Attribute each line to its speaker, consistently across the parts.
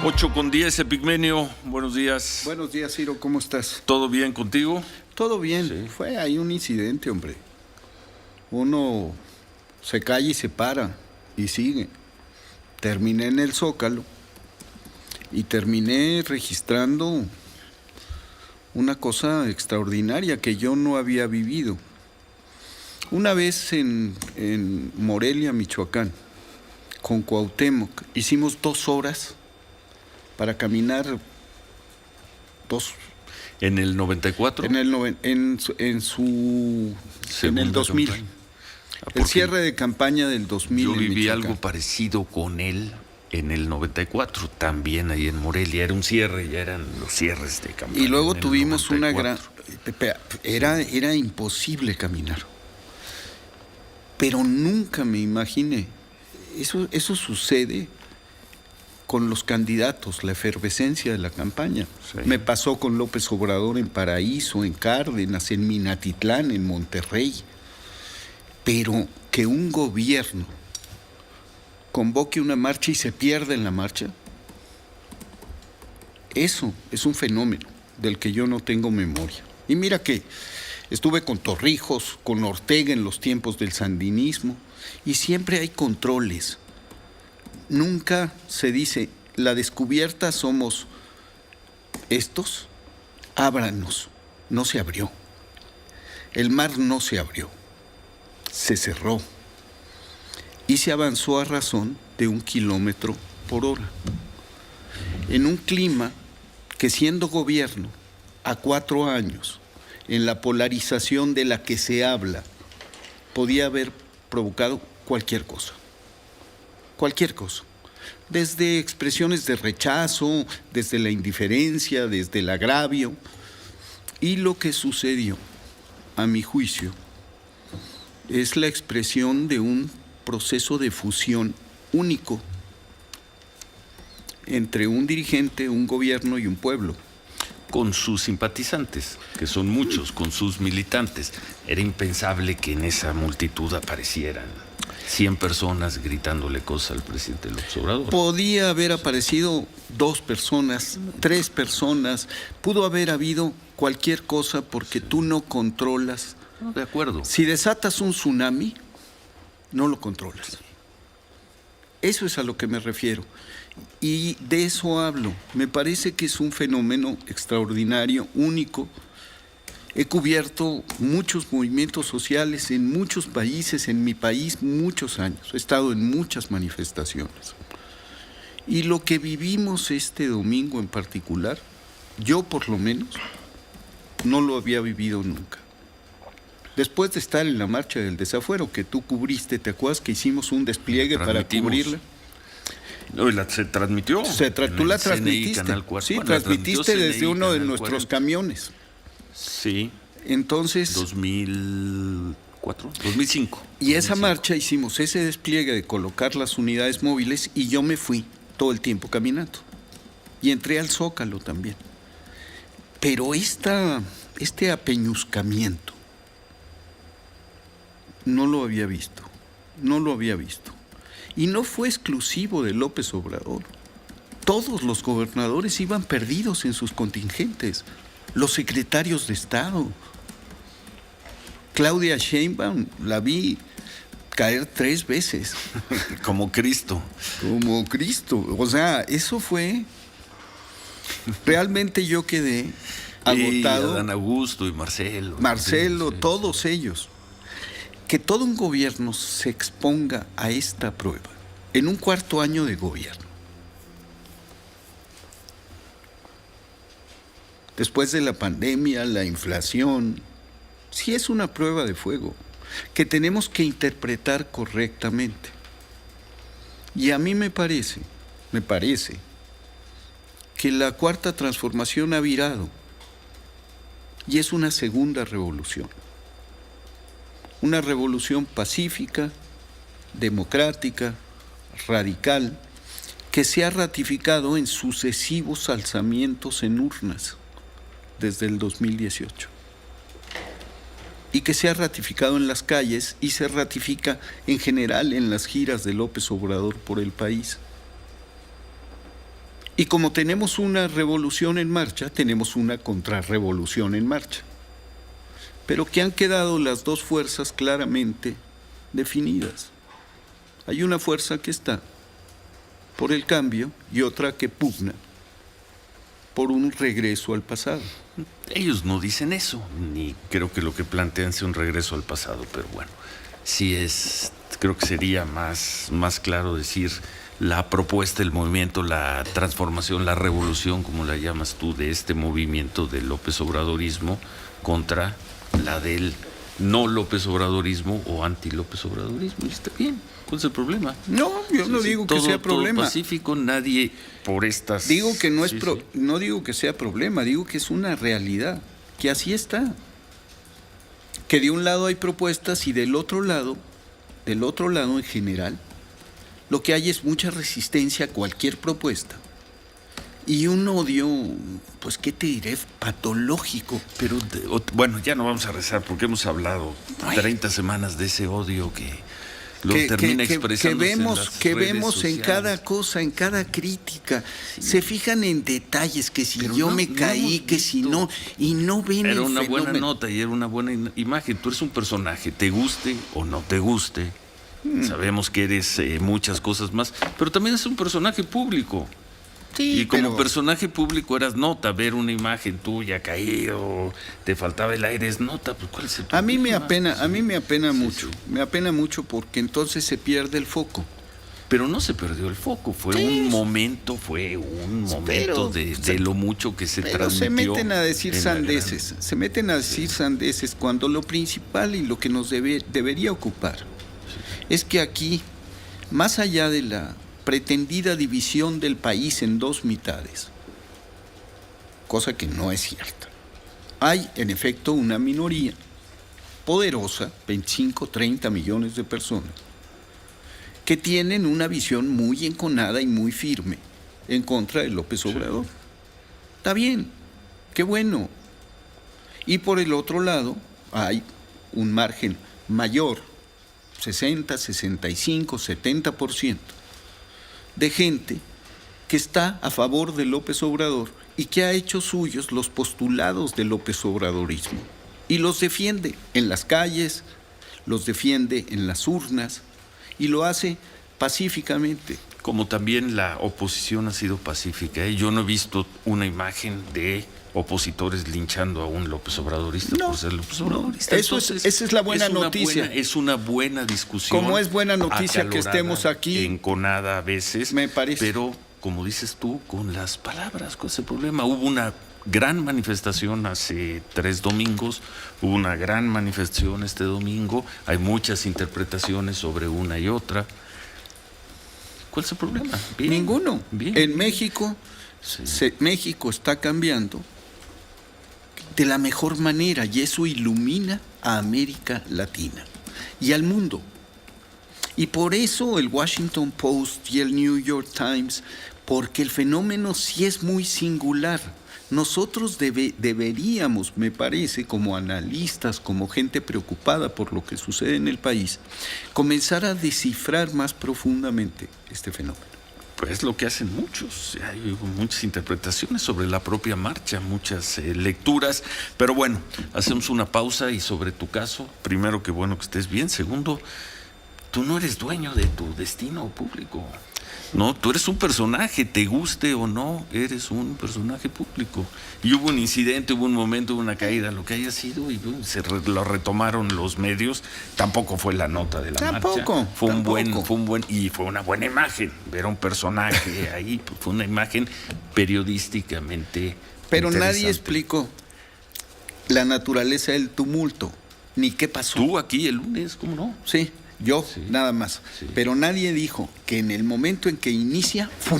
Speaker 1: 8:10, Epigmenio, buenos días.
Speaker 2: Buenos días, Ciro, ¿cómo estás?
Speaker 1: ¿Todo bien contigo?
Speaker 2: Todo bien,
Speaker 1: Sí.
Speaker 2: Fue ahí un incidente, hombre. Uno se calla y se para y sigue. Terminé en el Zócalo y terminé registrando una cosa extraordinaria que yo no había vivido. Una vez en Morelia, Michoacán, con Cuauhtémoc, hicimos 2 horas para caminar
Speaker 1: ¿En el 94?
Speaker 2: en el 2000.
Speaker 1: Campaña.
Speaker 2: El
Speaker 1: Porque
Speaker 2: cierre de campaña del 2000.
Speaker 1: yo
Speaker 2: en
Speaker 1: viví
Speaker 2: Michoacán.
Speaker 1: algo parecido con él en el 94, también ahí en Morelia. Era un cierre, ya eran los cierres de campaña.
Speaker 2: Y luego
Speaker 1: en el
Speaker 2: tuvimos una gran...
Speaker 1: 94.
Speaker 2: Era imposible caminar. Pero nunca me imaginé. Eso sucede con los candidatos, la efervescencia de la campaña.
Speaker 1: Sí.
Speaker 2: Me pasó con López Obrador en Paraíso, en Cárdenas, en Minatitlán, en Monterrey. Pero que un gobierno convoque una marcha y se pierda en la marcha, eso es un fenómeno del que yo no tengo memoria. Y mira que estuve con Torrijos, con Ortega en los tiempos del sandinismo, y siempre hay controles. Nunca se dice, la descubierta somos estos, ábranos. No se abrió. El mar no se abrió, se cerró. Y se avanzó a razón de 1 kilómetro por hora. En un clima que, siendo gobierno a 4 años, en la polarización de la que se habla, podía haber provocado cualquier cosa. Cualquier cosa. Desde expresiones de rechazo, desde la indiferencia, desde el agravio. Y lo que sucedió, a mi juicio, es la expresión de un proceso de fusión único entre un dirigente, un gobierno y un pueblo.
Speaker 1: Con sus simpatizantes, que son muchos, con sus militantes. Era impensable que en esa multitud aparecieran 100 personas gritándole cosas al presidente López Obrador.
Speaker 2: Podía haber aparecido 2 personas, 3 personas, pudo haber habido cualquier cosa porque tú no controlas.
Speaker 1: No, de acuerdo.
Speaker 2: Si desatas un tsunami, no lo controlas. Eso es a lo que me refiero. Y de eso hablo. Me parece que es un fenómeno extraordinario, único. He cubierto muchos movimientos sociales en muchos países, en mi país muchos años. He estado en muchas manifestaciones. Y lo que vivimos este domingo en particular, yo por lo menos, no lo había vivido nunca. Después de estar en la marcha del desafuero que tú cubriste, ¿te acuerdas que hicimos un despliegue para cubrirla?
Speaker 1: No, se transmitió.
Speaker 2: Tú la transmitiste.
Speaker 1: Canal 4.
Speaker 2: Sí,
Speaker 1: Bueno,
Speaker 2: transmitiste
Speaker 1: CNI,
Speaker 2: desde uno de
Speaker 1: Canal
Speaker 2: nuestros
Speaker 1: 40.
Speaker 2: camiones.
Speaker 1: Sí.
Speaker 2: Entonces,
Speaker 1: 2004, 2005.
Speaker 2: y esa marcha hicimos ese despliegue de colocar las unidades móviles y yo me fui todo el tiempo caminando. Y entré al Zócalo también. Pero este apeñuscamiento no lo había visto. Y no fue exclusivo de López Obrador. Todos los gobernadores iban perdidos en sus contingentes. Los secretarios de Estado. Claudia Sheinbaum, la vi caer 3 veces.
Speaker 1: Como Cristo.
Speaker 2: Como Cristo. O sea, eso fue... Realmente yo quedé agotado.
Speaker 1: Y Adán Augusto y Marcelo.
Speaker 2: Marcelo,
Speaker 1: Sí.
Speaker 2: todos ellos. Que todo un gobierno se exponga a esta prueba en un 4º año de gobierno. Después de la pandemia, la inflación, sí es una prueba de fuego que tenemos que interpretar correctamente. Y a mí me parece que la 4ª transformación ha virado y es una segunda revolución. Una revolución pacífica, democrática, radical, que se ha ratificado en sucesivos alzamientos en urnas desde el 2018. Y que se ha ratificado en las calles y se ratifica en general en las giras de López Obrador por el país. Y como tenemos una revolución en marcha, tenemos una contrarrevolución en marcha. Pero que han quedado las dos fuerzas claramente definidas. Hay una fuerza que está por el cambio y otra que pugna por un regreso al pasado.
Speaker 1: Ellos no dicen eso, ni creo que lo que plantean sea un regreso al pasado, pero bueno, creo que sería más claro decir la propuesta, el movimiento, la transformación, la revolución, como la llamas tú, de este movimiento del López Obradorismo contra la del no López Obradorismo o anti-López Obradorismo. Y está bien, ¿cuál es el problema?
Speaker 2: No, yo no digo que sea problema.
Speaker 1: Todo pacífico, nadie por estas...
Speaker 2: Digo que no es no digo que sea problema, digo que es una realidad, que así está. Que de un lado hay propuestas y del otro lado en general, lo que hay es mucha resistencia a cualquier propuesta. Y un odio, pues, ¿qué te diré? Patológico.
Speaker 1: Pero, bueno, ya no vamos a rezar porque hemos hablado 30 semanas de ese odio que lo termina expresando.
Speaker 2: Que vemos en cada cosa, en cada crítica. Sí. Se fijan en detalles, que si pero yo me caí, que si no, y no ven el fenómeno.
Speaker 1: Era una buena nota y era una buena imagen. Tú eres un personaje, te guste o no te guste. Sabemos que eres muchas cosas más, pero también es un personaje público. Sí, y como personaje público eras nota, ver una imagen tuya caído, te faltaba el aire, es nota, pues ¿cuál es el problema?
Speaker 2: A mí me apena mucho, me apena mucho porque entonces se pierde el foco.
Speaker 1: Pero no se perdió el foco, fue un momento de lo mucho que se transmitió.
Speaker 2: Se meten a decir sandeces, cuando lo principal y lo que nos debería ocupar es que aquí, más allá de la pretendida división del país en dos mitades, cosa que no es cierta. Hay, en efecto, una minoría poderosa, 25, 30 millones de personas, que tienen una visión muy enconada y muy firme en contra de López Obrador. Sí. Está bien, qué bueno. Y por el otro lado, hay un margen mayor, 60, 65, 70%, de gente que está a favor de López Obrador y que ha hecho suyos los postulados del López Obradorismo y los defiende en las calles, los defiende en las urnas y lo hace pacíficamente.
Speaker 1: Como también la oposición ha sido pacífica, ¿eh? Yo no he visto una imagen de opositores linchando a un López Obradorista por ser López Obradorista.
Speaker 2: Esa es la buena noticia.
Speaker 1: Es una buena discusión.
Speaker 2: Como es buena noticia que estemos aquí.
Speaker 1: Enconada a veces.
Speaker 2: Me parece.
Speaker 1: Pero, como dices tú, con las palabras, con ese problema. Hubo una gran manifestación hace 3 domingos, hubo una gran manifestación este domingo, hay muchas interpretaciones sobre una y otra. ¿Cuál es el problema?
Speaker 2: Bien. Ninguno. Bien. En México, México está cambiando de la mejor manera y eso ilumina a América Latina y al mundo. Y por eso el Washington Post y el New York Times, porque el fenómeno sí es muy singular. Nosotros deberíamos, me parece, como analistas, como gente preocupada por lo que sucede en el país, comenzar a descifrar más profundamente este fenómeno.
Speaker 1: Pues lo que hacen muchos, hay muchas interpretaciones sobre la propia marcha, muchas lecturas, pero bueno, hacemos una pausa y sobre tu caso, primero, que bueno que estés bien, segundo, tú no eres dueño de tu destino público, no, tú eres un personaje, te guste o no, eres un personaje público. Y hubo un incidente, hubo un momento, hubo una caída, lo que haya sido, y lo retomaron los medios. Tampoco fue la nota de la marcha. Fue una buena imagen ver a un personaje ahí, fue una imagen periodísticamente.
Speaker 2: Pero nadie explicó la naturaleza del tumulto, ni qué pasó.
Speaker 1: Tú aquí el lunes, ¿cómo no?
Speaker 2: Sí. Yo, nada más. Sí. Pero nadie dijo que en el momento en que inicia, ¡fum!,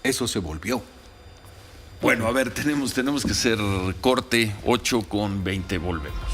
Speaker 2: eso se volvió.
Speaker 1: Bueno, a ver, tenemos que hacer corte, 8:20, volvemos.